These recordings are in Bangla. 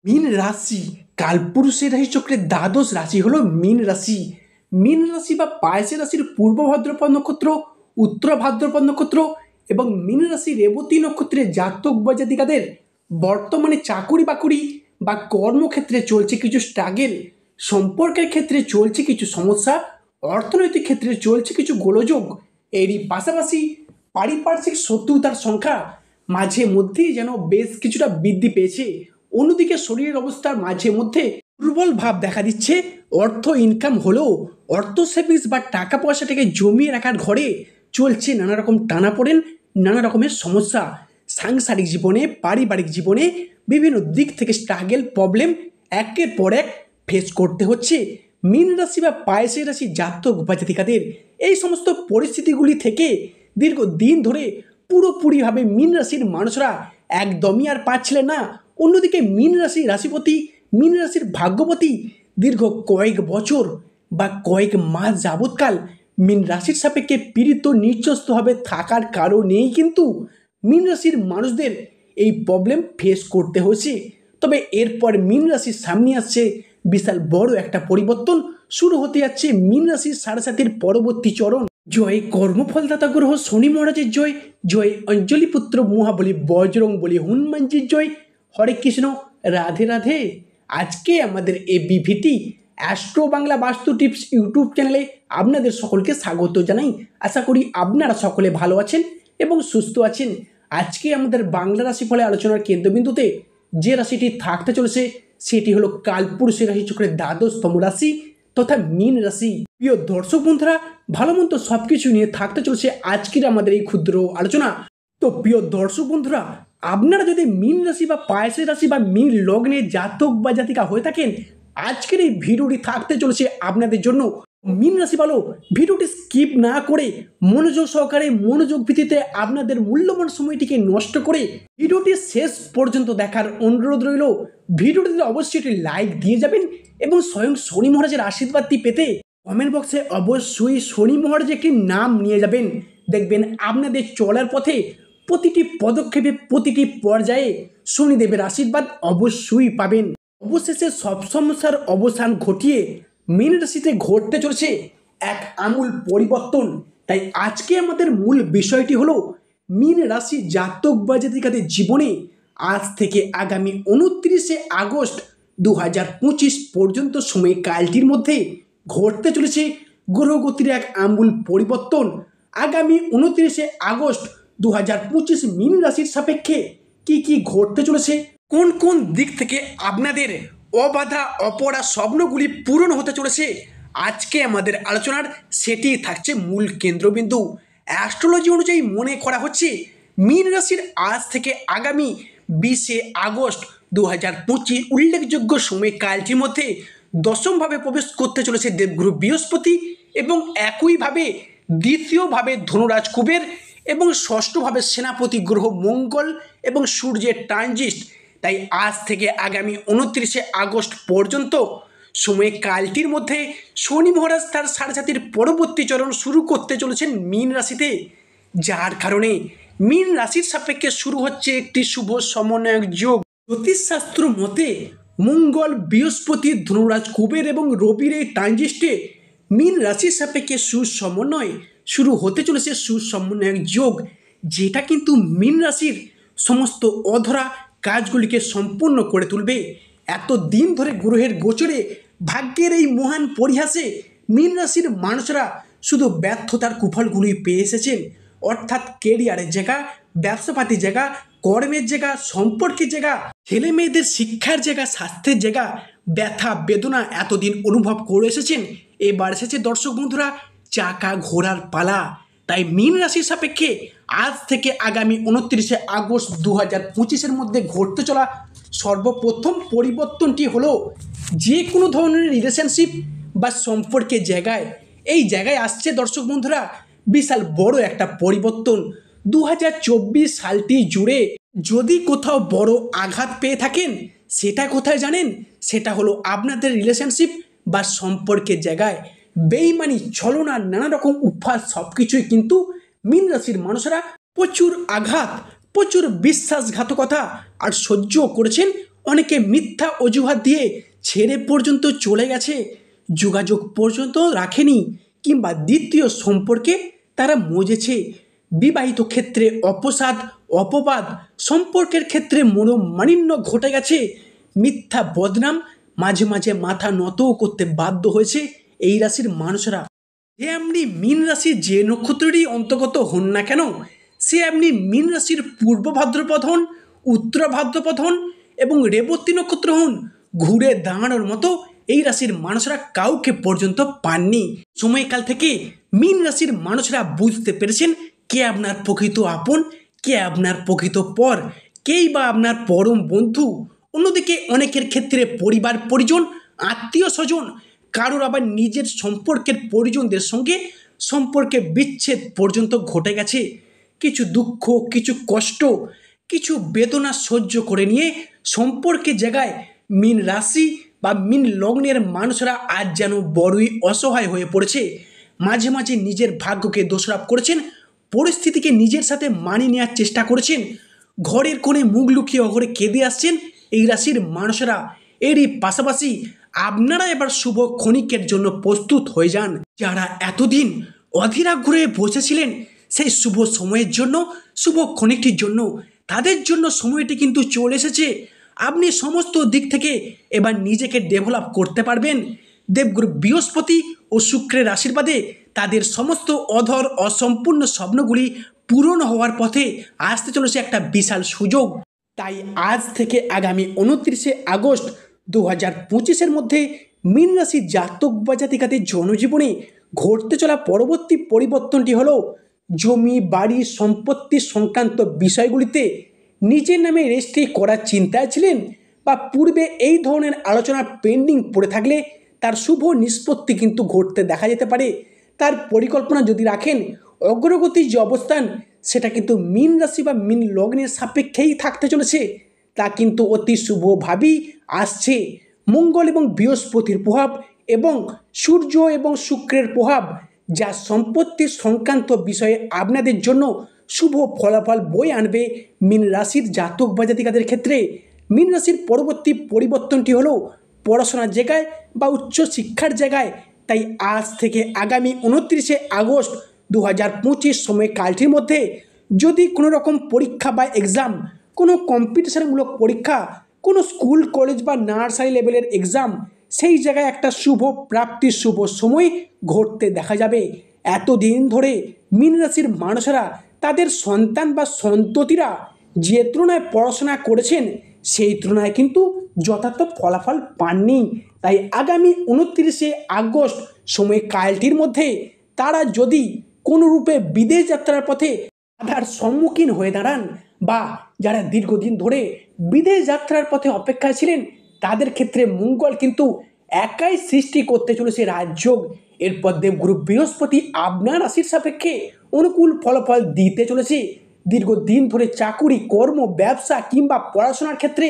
মীন রাশি কালপুরুষের রাশি চক্রের দ্বাদশ রাশি হলো মীন রাশি। মীন রাশি বা পায়েসের রাশির পূর্ব ভাদ্রপদ নক্ষত্র, উত্তর ভাদ্রপদ নক্ষত্র এবং মীন রাশি রেবতী নক্ষত্রের জাতক বা জাতিকাদের বর্তমানে চাকুরি বাকুরি বা কর্মক্ষেত্রে চলছে কিছু স্ট্রাগেল, সম্পর্কের ক্ষেত্রে চলছে কিছু সমস্যা, অর্থনৈতিক ক্ষেত্রে চলছে কিছু গোলযোগ। এরই পাশাপাশি পারিপার্শ্বিক শত্রুতার সংখ্যা মাঝে মধ্যেই যেন বেশ কিছুটা বৃদ্ধি পেয়েছে। অন্যদিকে শরীরের অবস্থার মাঝে মধ্যে দুর্বল ভাব দেখা দিচ্ছে। অর্থ ইনকাম হলেও অর্থ সেভিংস বা টাকা পয়সাটাকে জমিয়ে রাখার ঘরে চলছে নানা রকম টানাপোড়েন, নানা রকমের সমস্যা। সাংসারিক জীবনে, পারিবারিক জীবনে বিভিন্ন দিক থেকে স্ট্রাগেল, প্রবলেম একের পর এক ফেস করতে হচ্ছে মীন রাশি বা পায়েসের রাশি জাতক বা জাতিকাদের। এই সমস্ত পরিস্থিতিগুলি থেকে দীর্ঘদিন ধরে পুরোপুরিভাবে মীন রাশির মানুষরা একদমই আর পাচ্ছিলেন না। অন্যদিকে মীন রাশির রাশিপতি, মীন রাশির ভাগ্যপতি দীর্ঘ কয়েক বছর বা কয়েক মাস যাবৎকাল মীন রাশির সাপেক্ষে পীড়িত নির্যস্তভাবে থাকার কারণেই কিন্তু মীন রাশির মানুষদের এই প্রবলেম ফেস করতে হয়েছে। তবে এরপর মীন রাশির সামনে আসছে বিশাল বড় একটা পরিবর্তন। শুরু হতে যাচ্ছে মীন রাশির সাড়ে সাতির পরবর্তী চরণ। জয় কর্মফলদাতা গ্রহ শনি মহারাজের জয়, জয় অঞ্জলিপুত্র মহাবলী বজরং বলি হনুমানজির জয়। হরে কৃষ্ণ, রাধে রাধে। আজকে আমাদের এবিভিটি অ্যাস্ট্রো বাংলা বাস্তু টিপস ইউটিউব চ্যানেলে আপনাদের সকলকে স্বাগত জানাই। আশা করি আপনারা সকলে ভালো আছেন এবং সুস্থ আছেন। আজকে আমাদের বাংলা রাশিফলে আলোচনার কেন্দ্রবিন্দুতে যে রাশিটি থাকতে চলেছে সেটি হলো কালপুরুষের রাশি চক্রের দ্বাদশতম রাশি তথা মীন রাশি। প্রিয় দর্শক বন্ধুরা, ভালো মন্দ সবকিছু নিয়ে থাকতে চলেছে আজকের আমাদের এই ক্ষুদ্র আলোচনা। তো প্রিয় দর্শক বন্ধুরা, আপনারা যদি মীন রাশি বা পায়েসের রাশি বা মীন লগ্নের জাতক বা জাতিকা হয়ে থাকেন, আজকের এই ভিডিওটি থাকতে চলেছে আপনাদের জন্য। মীন রাশি ভালো, ভিডিওটি স্কিপ না করে মনোযোগ সহকারে, মনোযোগ ভিত্তিতে আপনাদের মূল্যবান সময়টিকে নষ্ট করে ভিডিওটি শেষ পর্যন্ত দেখার অনুরোধ রইল। ভিডিওটিতে অবশ্যই একটি লাইক দিয়ে যাবেন এবং স্বয়ং শনি মহারাজের আশীর্বাদটি পেতে কমেন্ট বক্সে অবশ্যই শনি মহারাজের একটি নাম নিয়ে যাবেন। দেখবেন আপনাদের চলার পথে প্রতিটি পদক্ষেপে, প্রতিটি পর্যায়ে শনিদেবের আশীর্বাদ অবশ্যই পাবেন। অবশেষে সব সমস্যার অবসান ঘটিয়ে মীন রাশিতে ঘটতে চলেছে এক আমূল পরিবর্তন। তাই আজকে আমাদের মূল বিষয়টি হলো মীন রাশি জাতক বা জাতিকাদের জীবনে আজ থেকে আগামী 29শে আগস্ট 2025 পর্যন্ত সময়কালটির মধ্যে ঘটতে চলেছে গ্রহগতির এক আমূল পরিবর্তন। আগামী 29শে আগস্ট 2025 মীন রাশির সাপেক্ষে কি ঘটতে চলেছে, কোন কোন দিক থেকে আপনাদের অবাধা অপরা স্বপ্নগুলি পূরণ হতে চলেছে, আজকে আমাদের আলোচনার সেটি থাকছে মূল কেন্দ্রবিন্দু। অ্যাস্ট্রোলজি অনুযায়ী মনে করা হচ্ছে মীন রাশির আজ থেকে আগামী 20শে আগস্ট 2025 উল্লেখযোগ্য সময়কালটির মধ্যে দশমভাবে প্রবেশ করতে চলেছে দেবগুরু বৃহস্পতি এবং একইভাবে দ্বিতীয়ভাবে ধনুরাজ কুবের এবং ষষ্ঠভাবে সেনাপতি গ্রহ মঙ্গল এবং সূর্যের ট্রানজিট। তাই আজ থেকে আগামী 29শে আগস্ট পর্যন্ত সময়কালটির মধ্যে শনি মহারাজ তার সাড়ে সাতির পরবর্তী চরণ শুরু করতে চলেছেন মীন রাশিতে, যার কারণে মীন রাশির সাপেক্ষে শুরু হচ্ছে একটি শুভ সমন্বয়ক যোগ। জ্যোতিষশাস্ত্র মতে মঙ্গল, বৃহস্পতি, ধনুরাজ কুবের এবং রবির এই ট্রানজিটে মীন রাশির সাপেক্ষে সুসমন্বয় শুরু হতে চলেছে সুসমন্বয়ক যোগ, যেটা কিন্তু মীন রাশির সমস্ত অধরা কাজগুলিকে সম্পূর্ণ করে তুলবে। এত দিন ধরে গ্রহের গোচরে ভাগ্যের এই মহান পরিহাসে মীন রাশির মানুষরা শুধু ব্যর্থতার কুফলগুলি পেয়ে এসেছেন, অর্থাৎ কেরিয়ারের জায়গা, ব্যবসাপাতির জায়গা, কর্মের জায়গা, সম্পর্কের জায়গা, ছেলে মেয়েদের শিক্ষার জায়গা, স্বাস্থ্যের জায়গা, ব্যথা বেদনা এতদিন অনুভব করে এসেছেন। এবার এসেছে দর্শক বন্ধুরা চাকা ঘোরার পালা। তাই মীন রাশির সাপেক্ষে আজ থেকে আগামী 29শে আগস্ট 2025 মধ্যে ঘটতে চলা সর্বপ্রথম পরিবর্তনটি হলো যে কোনো ধরনের রিলেশনশিপ বা সম্পর্কের জায়গায়, এই জায়গায় আসছে দর্শক বন্ধুরা বিশাল বড় একটা পরিবর্তন। 2024 সালটি জুড়ে যদি কোথাও বড় আঘাত পেয়ে থাকেন, সেটা কোথায় জানেন? সেটা হলো আপনাদের রিলেশনশিপ বা সম্পর্কের জায়গায়। বেইমানি, ছলনা, নানা রকম উপহাস সব কিছুই কিন্তু মীন রাশির মানুষরা প্রচুর আঘাত, প্রচুর বিশ্বাসঘাতকতা আর সহ্য করেছেন অনেকে মিথ্যা অজুহাত দিয়ে ছেড়ে পর্যন্ত চলে গেছে, যোগাযোগ পর্যন্ত রাখেনি, কিংবা দ্বিতীয় সম্পর্কে তারা মজেছে। বিবাহিত ক্ষেত্রে অপসাদ, অপবাদ, সম্পর্কের ক্ষেত্রে মনোমালিন্য ঘটে গেছে, মিথ্যা বদনাম, মাঝে মাঝে মাথা নতও করতে বাধ্য হয়েছে এই রাশির মানুষরা। যে আপনি মীন রাশির যে নক্ষত্রেরই অন্তর্গত হন না কেন, সে আপনি মীন রাশির পূর্ব ভাদ্রপদ হন, উত্তর ভাদ্রপদ হন এবং রেবতী নক্ষত্র হন, ঘুরে দাঁড়ানোর মতো এই রাশির মানুষরা কাউকে পর্যন্ত পাননি। সময়কাল থেকে মীন রাশির মানুষরা বুঝতে পেরেছেন কে আপনার প্রকৃত আপন, কে আপনার প্রকৃত পর, কেই বা আপনার পরম বন্ধু। অন্যদিকে অনেকের ক্ষেত্রে পরিবার পরিজন, আত্মীয় স্বজন, কারোর আবার নিজের সম্পর্কের পরিজনদের সঙ্গে সম্পর্কে বিচ্ছেদ পর্যন্ত ঘটে গেছে। কিছু দুঃখ, কিছু কষ্ট, কিছু বেদনা সহ্য করে নিয়ে সম্পর্কের জায়গায় মীন রাশি বা মীন লগ্নের মানুষরা আজ যেন বড়ই অসহায় হয়ে পড়েছে। মাঝে মাঝে নিজের ভাগ্যকে দোষারোপ করেছেন, পরিস্থিতিকে নিজের সাথে মানিয়ে নেওয়ার চেষ্টা করেছেন, ঘরের কোণে মুখ লুকিয়ে অঘরে কেঁদে আসছেন এই রাশির মানুষেরা। এরই পাশাপাশি আপনারা এবার শুভ ক্ষণিকের জন্য প্রস্তুত হয়ে যান। যারা এতদিন অধীর আগ্রহে বসেছিলেন সেই শুভ সময়ের জন্য, শুভ ক্ষণিকটির জন্য, তাদের জন্য সময়টি কিন্তু চলে এসেছে। আপনি সমস্ত দিক থেকে এবার নিজেকে ডেভেলপ করতে পারবেন। দেবগুরু বৃহস্পতি ও শুক্রের আশীর্বাদে তাদের সমস্ত অধর অসম্পূর্ণ স্বপ্নগুলি পূরণ হওয়ার পথে আসতে চলেছে একটা বিশাল সুযোগ। তাই আজ থেকে আগামী 29শে আগস্ট 2025-এর মধ্যে মীন রাশির জাতক বা জাতিকাদের জনজীবনে ঘটতে চলা পরবর্তী পরিবর্তনটি হলো জমি, বাড়ি, সম্পত্তি সংক্রান্ত বিষয়গুলিতে নিজের নামে রেজিস্ট্রি করার চিন্তায় ছিলেন বা পূর্বে এই ধরনের আলোচনা পেন্ডিং পড়ে থাকলে তার শুভ নিষ্পত্তি কিন্তু ঘটতে দেখা যেতে পারে। তার পরিকল্পনা যদি রাখেন, অগ্রগতির যে অবস্থান সেটা কিন্তু মীন রাশি বা মীন লগ্নের সাপেক্ষেই থাকতে চলেছে, তা কিন্তু অতি শুভভাবেই আসছে। মঙ্গল এবং বৃহস্পতির প্রভাব এবং সূর্য এবং শুক্রের প্রভাব যা সম্পত্তি সংক্রান্ত বিষয়ে আপনাদের জন্য শুভ ফলাফল বয়ে আনবে মীন রাশির জাতক বা জাতিকাদের ক্ষেত্রে। মীন রাশির পরবর্তী পরিবর্তনটি হলো পড়াশোনার জায়গায় বা উচ্চশিক্ষার জায়গায়। তাই আজ থেকে আগামী 29শে আগস্ট 2025 সময়কালটির মধ্যে যদি কোনো রকম পরীক্ষা বা এক্সাম, কোনো কম্পিটিশনমূলক পরীক্ষা, কোনো স্কুল কলেজ বা নার্সারি লেভেলের এক্সাম, সেই জায়গায় একটা শুভ প্রাপ্তির শুভ সময় ঘটতে দেখা যাবে। এতদিন ধরে মীন রাশির মানুষেরা তাদের সন্তান বা সন্ততিরা যে তুলনায় পড়াশোনা করেছেন সেই তুলনায় কিন্তু যথার্থ ফলাফল পাননি। তাই আগামী 29শে আগস্ট সময়কালটির মধ্যে তারা যদি কোনো রূপে বিদেশ যাত্রার পথে বাধার সম্মুখীন হয়ে দাঁড়ান বা যারা দীর্ঘদিন ধরে বিদেশ যাত্রার পথে অপেক্ষায় ছিলেন, তাদের ক্ষেত্রে মঙ্গল কিন্তু একাই সৃষ্টি করতে চলেছে রাজযোগ। এরপর দেবগুরু বৃহস্পতি আপনার রাশির সাপেক্ষে অনুকূল ফলাফল দিতে চলেছে। দীর্ঘদিন ধরে চাকুরি, কর্ম, ব্যবসা কিংবা পড়াশোনার ক্ষেত্রে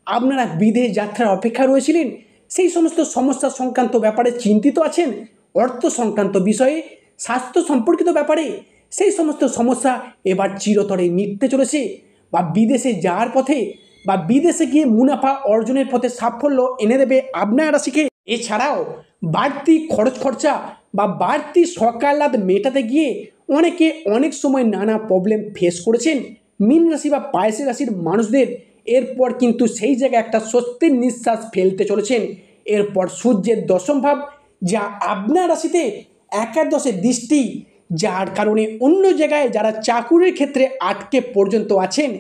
আপনারা বিদেশ যাত্রার অপেক্ষা রয়েছিলেন, সেই সমস্ত সমস্যা সংক্রান্ত ব্যাপারে চিন্তিত আছেন, অর্থ সংক্রান্ত বিষয়ে, স্বাস্থ্য সম্পর্কিত ব্যাপারে সেই সমস্ত সমস্যা এবার চিরতরে মিটতে চলেছে। বা বিদেশে যাওয়ার পথে বা বিদেশে গিয়ে মুনাফা অর্জনের পথে সাফল্য এনে দেবে আপনার রাশিকে। এছাড়াও বাড়তি খরচ খরচা বা বাড়তি সকালাত মেটাতে গিয়ে অনেকে অনেক সময় নানা প্রবলেম ফেস করেছেন মীন রাশি বা পায়েসের রাশির মানুষদের। এরপর কিন্তু সেই জায়গায় একটা স্বস্তির নিঃশ্বাস ফেলতে চলেছেন। এরপর সূর্যের দশম ভাব যা আপনার রাশিতে একাদশে দৃষ্টি, যার কারণে অন্য জায়গায় যারা চাকুরির ক্ষেত্রে আটকে পর্যন্ত আছেন,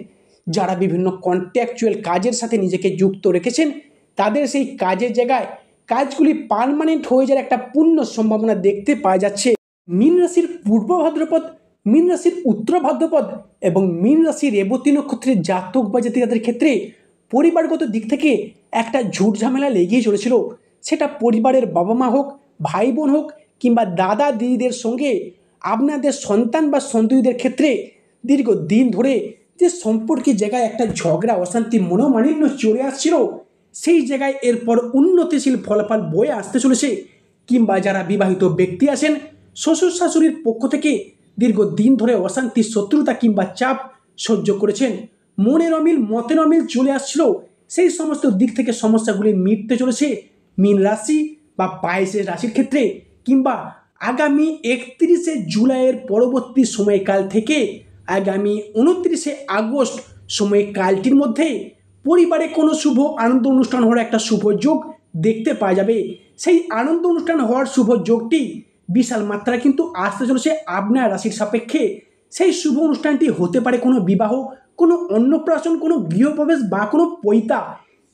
যারা বিভিন্ন কন্ট্রাকচুয়াল কাজের সাথে নিজেকে যুক্ত রেখেছেন, তাদের সেই কাজের জায়গায় কাজগুলি পার্মানেন্ট হয়ে যাওয়ার একটা পূর্ণ সম্ভাবনা দেখতে পাওয়া যাচ্ছে। মীন রাশির পূর্ব ভাদ্রপদ, মীন রাশির উত্তর ভাদ্রপদ এবং মীন রাশির রেবতী নক্ষত্রের জাতক বা জাতিকাদের ক্ষেত্রে পরিবারগত দিক থেকে একটা ঝুট ঝামেলা লেগেই চলেছিল। সেটা পরিবারের বাবা মা হোক, ভাই বোন হোক কিংবা দাদা দিদিদের সঙ্গে আপনাদের সন্তান বা সন্ততিদের ক্ষেত্রে দীর্ঘদিন ধরে যে সম্পর্কের জায়গায় একটা ঝগড়া, অশান্তি, মনোমালিন্য চলে আসছিল, সেই জায়গায় এরপর উন্নতিশীল ফলাফল বয়ে আসতে চলেছে। কিংবা যারা বিবাহিত ব্যক্তি আছেন, শ্বশুর শাশুড়ির পক্ষ থেকে দীর্ঘদিন ধরে অশান্তি, শত্রুতা কিংবা চাপ সহ্য করেছেন, মনের অমিল মতের অমিল চলে আসছিল, সেই সমস্ত দিক থেকে সমস্যাগুলি মিটতে চলেছে মীন রাশি বা 22 রাশির ক্ষেত্রে, কিংবা আগামী 31শে জুলাইয়ের পরবর্তী সময়কাল থেকে আগামী 29শে আগস্ট সময়কালটির মধ্যে পরিবারে কোনো শুভ আনন্দ অনুষ্ঠান হওয়ার একটা শুভ যোগ দেখতে পাওয়া যাবে। সেই আনন্দ অনুষ্ঠান হওয়ার শুভ যোগটি বিশাল মাত্রায় কিন্তু আসতে চলেছে আপনার রাশির সাপেক্ষে। সেই শুভ অনুষ্ঠানটি হতে পারে কোনো বিবাহ, কোনো অন্নপ্রাশন, কোনো গৃহপ্রবেশ বা কোনো পৈতা,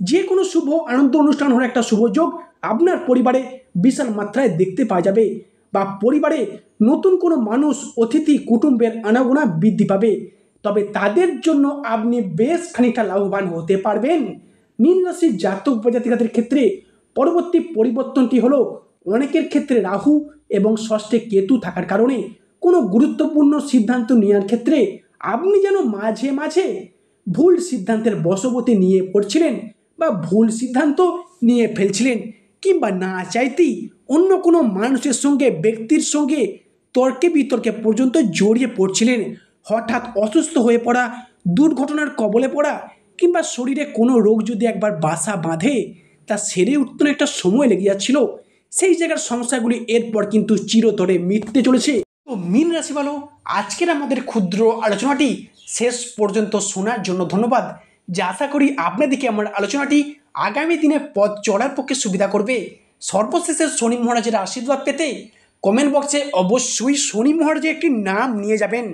যে কোনো শুভ আনন্দ অনুষ্ঠান হওয়ার একটা শুভ যোগ আপনার পরিবারে বিশাল মাত্রায় দেখতে পাওয়া যাবে, বা পরিবারে নতুন কোনো মানুষ, অতিথি, কুটুম্বের আনাগোনা বৃদ্ধি পাবে। তবে তাদের জন্য আপনি বেশ খানিকটা লাভবান হতে পারবেন। মীন রাশির জাতক বা জাতিকাদের ক্ষেত্রে পরবর্তী পরিবর্তনটি হলো, অনেকের ক্ষেত্রে রাহু এবং ষষ্ঠে কেতু থাকার কারণে কোনো গুরুত্বপূর্ণ সিদ্ধান্ত নেওয়ার ক্ষেত্রে আপনি যেন মাঝে মাঝে ভুল সিদ্ধান্তের বশবর্তী নিয়ে পড়ছিলেন, বা ভুল সিদ্ধান্ত নিয়ে ফেলছিলেন, কিংবা না চাইতেই অন্য কোনো মানুষের সঙ্গে, ব্যক্তির সঙ্গে তর্কে বিতর্কে পর্যন্ত জড়িয়ে পড়ছিলেন। হঠাৎ অসুস্থ হয়ে পড়া, দুর্ঘটনার কবলে পড়া, কিংবা শরীরে কোনো রোগ যদি একবার বাসা বাঁধে তা সেরে উঠতে একটা সময় লেগে যাচ্ছিল, সেই জায়গার সমস্যাগুলি এরপর কিন্তু চিরতরে মিটতে চলেছে। তো মীন রাশি ভালো, আজকের আমাদের ক্ষুদ্র আলোচনাটি শেষ পর্যন্ত শোনার জন্য ধন্যবাদ। যা আশা করি আপনাদেরকে আমার আলোচনাটি আগামী দিনে পথ চলার পক্ষে সুবিধা করবে। সর্বশেষে শনি মহারাজের আশীর্বাদ পেতে কমেন্ট বক্সে অবশ্যই শনি মহারাজের একটি নাম নিয়ে যাবেন।